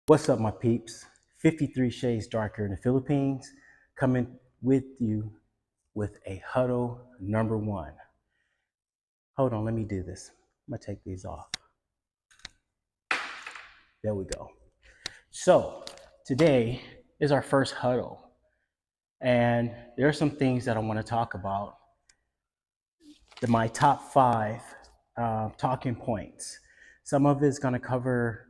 What's up, my peeps? 53 Shades Darker in the Philippines, coming with you with a huddle number one. Hold on, let me do this. I'm gonna take these off. There we go. So, today is our first huddle, and there are some things that I want to talk about. My top five talking points. Some of it's gonna cover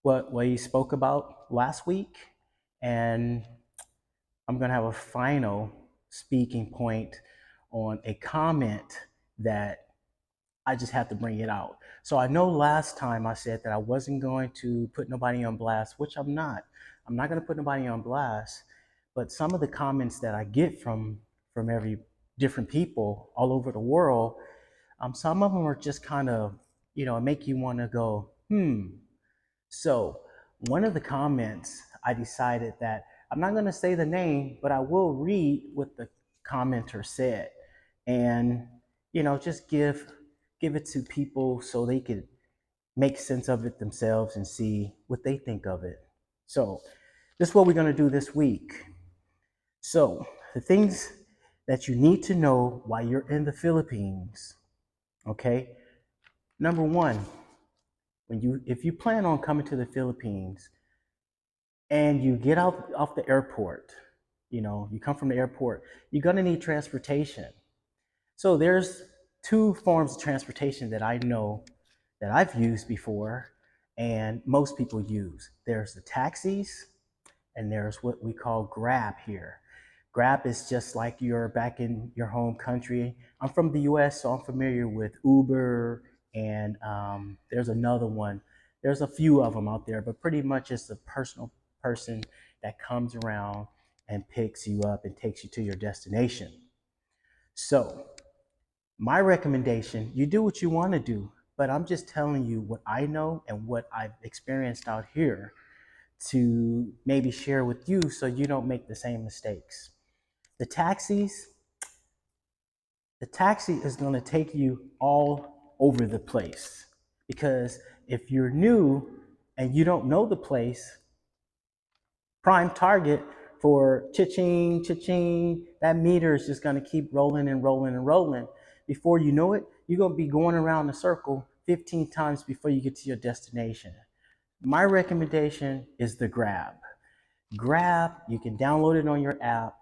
what we spoke about last week, and I'm going to have a final speaking point on a comment that I just have to bring it out. So I know last time I said that I wasn't going to put nobody on blast, which I'm not. I'm not going to put nobody on blast, but some of the comments that I get from every different people all over the world, some of them are just kind of, make you want to go, hmm. So, one of the comments, I decided that I'm not going to say the name, but I will read what the commenter said, and just give it to people so they could make sense of it themselves and see what they think of it. So, this is what we're going to do this week. So, the things that you need to know while you're in the Philippines. Okay, number one, if you plan on coming to the Philippines and you get out off the airport, you come from the airport, you're going to need transportation. So there's two forms of transportation that I know that I've used before and most people use. There's the taxis and there's what we call Grab here. Grab is just like you're back in your home country. I'm from the US, so I'm familiar with Uber, and there's another one. There's a few of them out there, but pretty much it's a personal person that comes around and picks you up and takes you to your destination. So, my recommendation, you do what you want to do, but I'm just telling you what I know and what I've experienced out here to maybe share with you so you don't make the same mistakes. The taxis, the taxi is going to take you all over the place because if you're new and you don't know the place, prime target for cha-ching, cha-ching, that meter is just going to keep rolling and rolling and rolling. Before you know it, you're going to be going around the circle 15 times before you get to your destination. My recommendation is the Grab. Grab, you can download it on your app.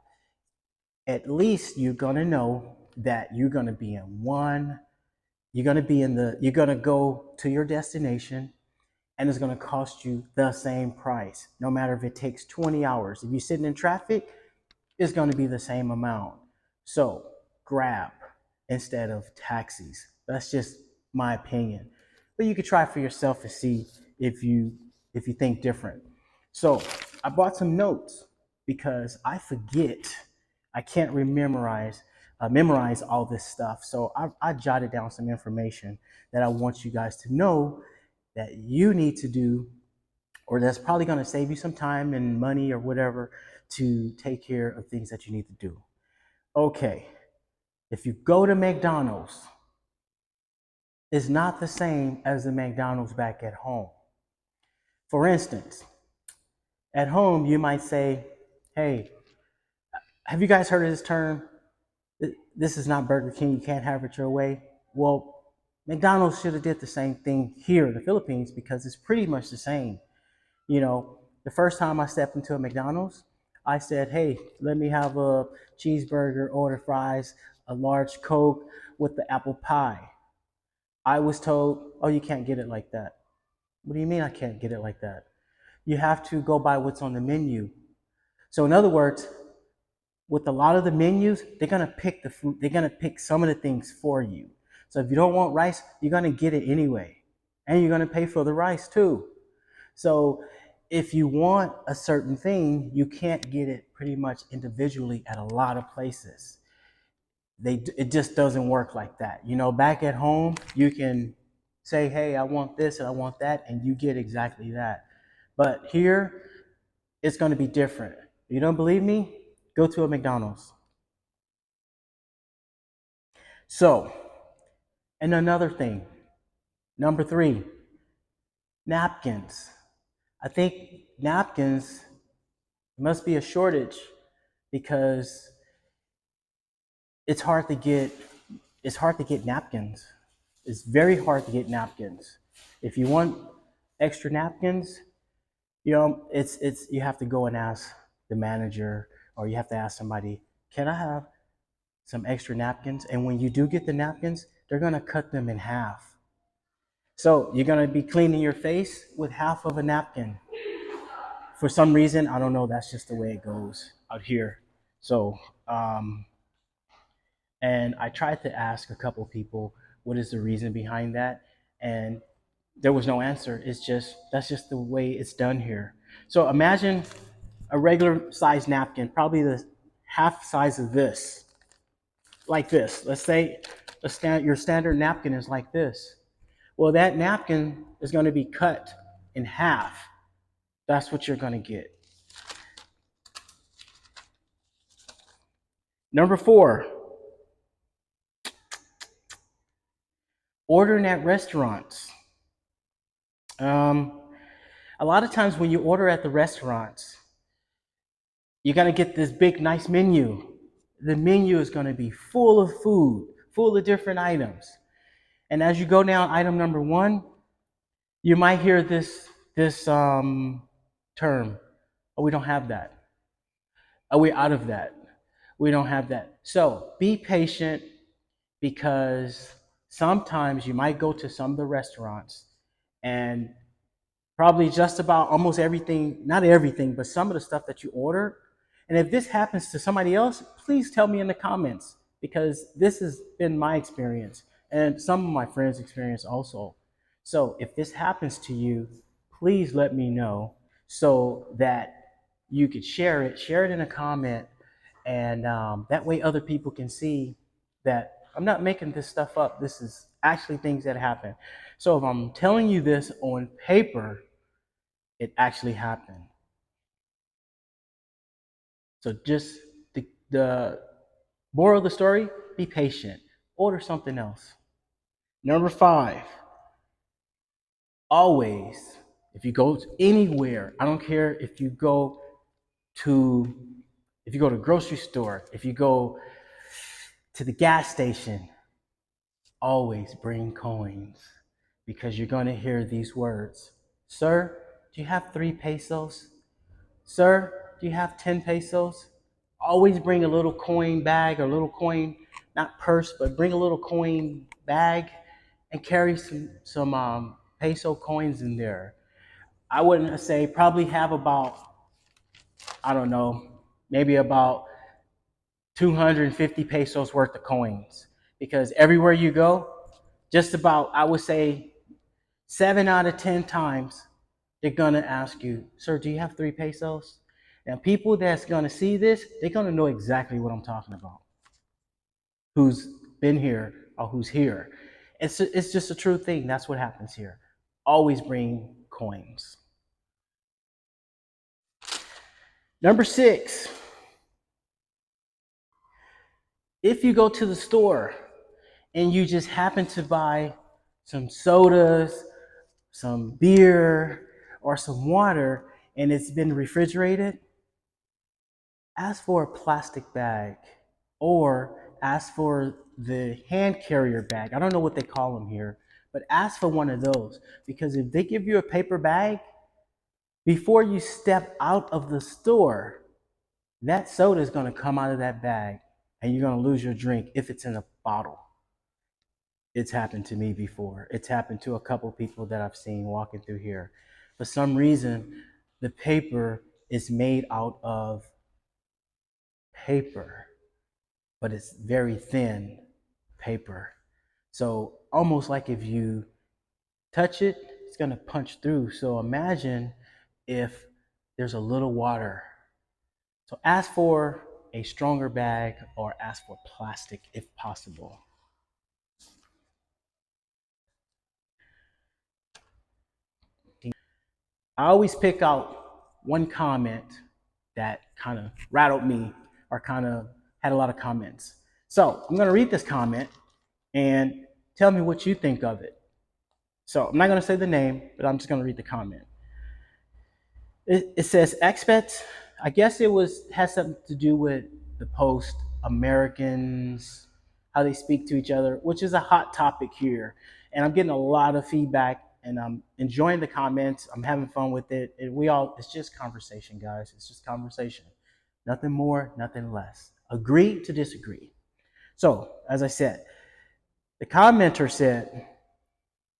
At least you're going to know that you're going to be in one, you're going to go to your destination and it's going to cost you the same price, no matter if it takes 20 hours. If you're sitting in traffic, it's going to be the same amount. So Grab instead of taxis. That's just my opinion. But you could try for yourself and see if you think different. So I brought some notes because I forget. I can't memorize all this stuff. So I jotted down some information that I want you guys to know that you need to do, or that's probably going to save you some time and money or whatever to take care of things that you need to do. Okay, if you go to McDonald's, it's not the same as the McDonald's back at home. For instance, at home, you might say, hey, have you guys heard of this term? This is not Burger King, you can't have it your way. Well, McDonald's should have did the same thing here in the Philippines because it's pretty much the same. The first time I stepped into a McDonald's, I said, hey, let me have a cheeseburger, order fries, a large Coke with the apple pie. I was told, oh, you can't get it like that. What do you mean I can't get it like that? You have to go by what's on the menu. So, in other words, with a lot of the menus, they're gonna pick the food, they're gonna pick some of the things for you. So if you don't want rice, you're gonna get it anyway. And you're gonna pay for the rice too. So if you want a certain thing, you can't get it pretty much individually at a lot of places. It just doesn't work like that. Back at home, you can say, hey, I want this and I want that, and you get exactly that. But here, it's going to be different. You don't believe me? Go to a McDonald's. So, and another thing, number three, napkins. I think napkins must be a shortage because it's hard to get it's hard to get napkins. It's very hard to get napkins. If you want extra napkins, it's you have to go and ask the manager or you have to ask somebody, "Can I have some extra napkins?" And when you do get the napkins, they're going to cut them in half. So, you're going to be cleaning your face with half of a napkin. For some reason, I don't know, that's just the way it goes out here. So, um, and I tried to ask a couple people what is the reason behind that, and there was no answer. It's just that's just the way it's done here. So imagine a regular size napkin, probably the half size of this, like this. Let's say your standard napkin is like this. Well, that napkin is going to be cut in half. That's what you're going to get. Number 4, ordering at restaurants. Um, a lot of times when you order at the restaurants, you're going to get this big, nice menu. The menu is going to be full of food, full of different items. And as you go down item number 1, you might hear this term. Oh, we don't have that. Oh, we're out of that. We don't have that. So be patient because sometimes you might go to some of the restaurants and probably just about almost everything, not everything, but some of the stuff that you order. And if this happens to somebody else, please tell me in the comments because this has been my experience and some of my friends' experience also. So if this happens to you, please let me know so that you could share it in a comment, and that way other people can see that I'm not making this stuff up. This is actually things that happen. So if I'm telling you this on paper, it actually happened. So just the moral of the story, be patient. Order something else. Number 5, always, if you go anywhere, I don't care to if you go to a grocery store, if you go to the gas station, always bring coins because you're going to hear these words. Sir, do you have 3 pesos? Sir, do you have 10 pesos? Always bring a little coin bag or a little coin, not purse, but bring a little coin bag and carry some peso coins in there. I wouldn't say probably have about, I don't know, maybe about 250 pesos worth of coins because everywhere you go, just about, I would say 7 out of 10 times, they're going to ask you, sir, do you have 3 pesos? And people that's going to see this, they're going to know exactly what I'm talking about. Who's been here or who's here. It's just a true thing. That's what happens here. Always bring coins. Number 6, if you go to the store and you just happen to buy some sodas, some beer, or some water, and it's been refrigerated, ask for a plastic bag or ask for the hand carrier bag. I don't know what they call them here, but ask for one of those because if they give you a paper bag, before you step out of the store, that soda is going to come out of that bag and you're going to lose your drink if it's in a bottle. It's happened to me before. It's happened to a couple people that I've seen walking through here. For some reason, the paper is made out of paper, but it's very thin paper. So almost like if you touch it, it's going to punch through. So imagine if there's a little water. So ask for a stronger bag or ask for plastic if possible. I always pick out one comment that kind of rattled me or kind of had a lot of comments. So I'm going to read this comment and tell me what you think of it. So I'm not going to say the name, but I'm just going to read the comment. It says expats. I guess it has something to do with the post Americans, how they speak to each other, which is a hot topic here. And I'm getting a lot of feedback, and I'm enjoying the comments. I'm having fun with it. And it's just conversation, guys. It's just conversation. Nothing more, nothing less. Agree to disagree. So, as I said, the commenter said,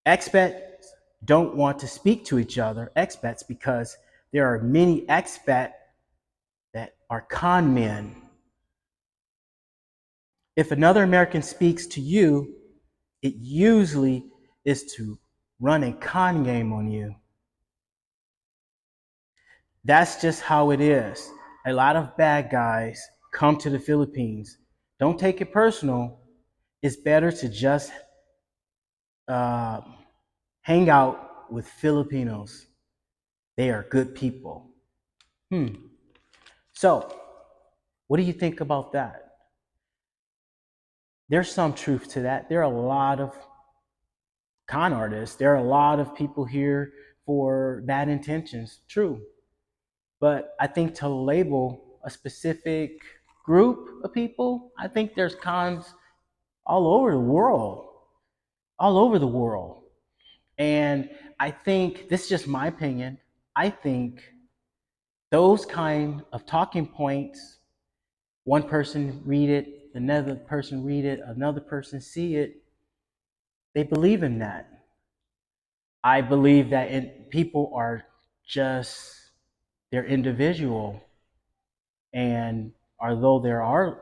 expats don't want to speak to each other, expats, because there are many expats that are con men. If another American speaks to you, it usually is to run a con game on you. That's just how it is. A lot of bad guys come to the Philippines. Don't take it personal. It's better to just uh, hang out with Filipinos. They are good people. So, what do you think about that? There's some truth to that. There are a lot of con artists. There are a lot of people here for bad intentions. True. But I think to label a specific group of people, I think there's cons all over the world. All over the world. And I think this is just my opinion. I think those kind of talking points, one person read it, another person read it, another person see it, they believe in that. I believe that people are just, they're individual. And although there are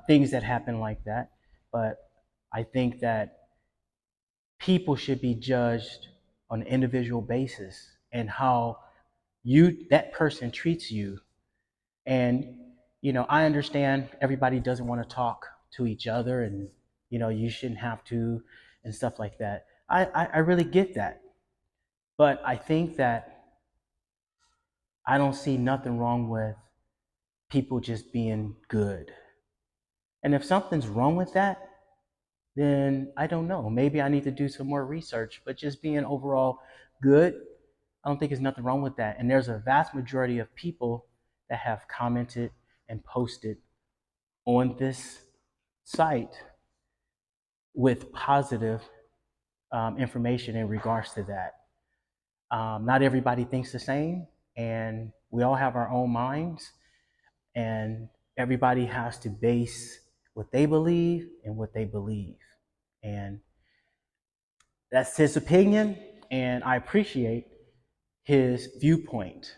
things that happen like that, but I think that people should be judged on an individual basis and how that person treats you. And I understand everybody doesn't want to talk to each other, and you shouldn't have to, and stuff like that. I really get that. But I think that I don't see nothing wrong with people just being good. And if something's wrong with that, then I don't know. Maybe I need to do some more research. But just being overall good, I don't think there's nothing wrong with that. And there's a vast majority of people that have commented and posted on this site with positive information in regards to that. Not everybody thinks the same, and we all have our own minds, and everybody has to base what they believe and what they believe. And that's his opinion, and I appreciate his viewpoint.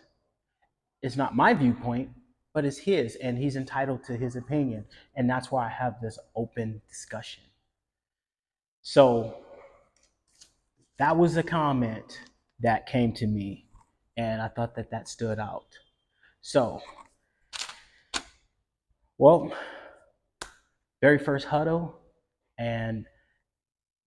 It's not my viewpoint, but it's his, and he's entitled to his opinion. And that's why I have this open discussion. So that was a comment that came to me, and I thought that that stood out. So, well, very first huddle, and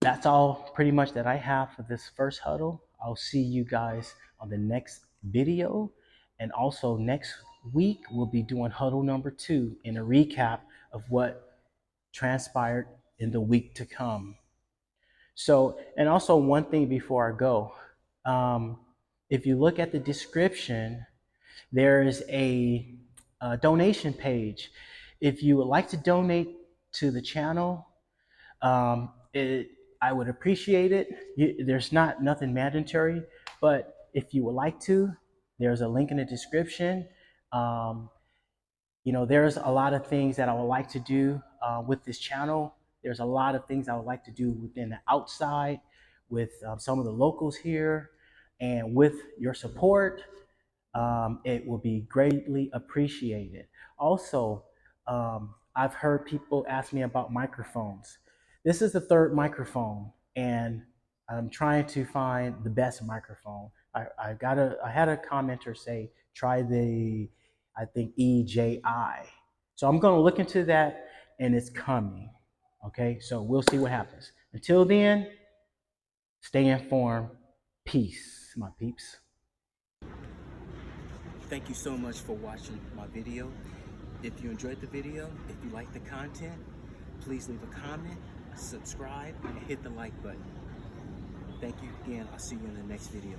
that's all pretty much that I have for this first huddle. I'll see you guys on the next video. And also next week, we'll be doing huddle number 2 in a recap of what transpired in the week to come. So, and also one thing before I go, if you look at the description, there is a donation page. If you would like to donate to the channel, I would appreciate it. There's nothing mandatory, but if you would like to, there's a link in the description. Um, there's a lot of things that I would like to do with this channel. There's a lot of things I would like to do within the outside with some of the locals here, and with your support, it will be greatly appreciated. Also, I've heard people ask me about microphones. This is the third microphone, and I'm trying to find the best microphone. I had a commenter say, try the, I think, EJI. So I'm going to look into that, and it's coming. Okay, so we'll see what happens. Until then, stay informed. Peace, my peeps. Thank you so much for watching my video. If you enjoyed the video, if you like the content, please leave a comment, subscribe, and hit the like button. Thank you again. I'll see you in the next video.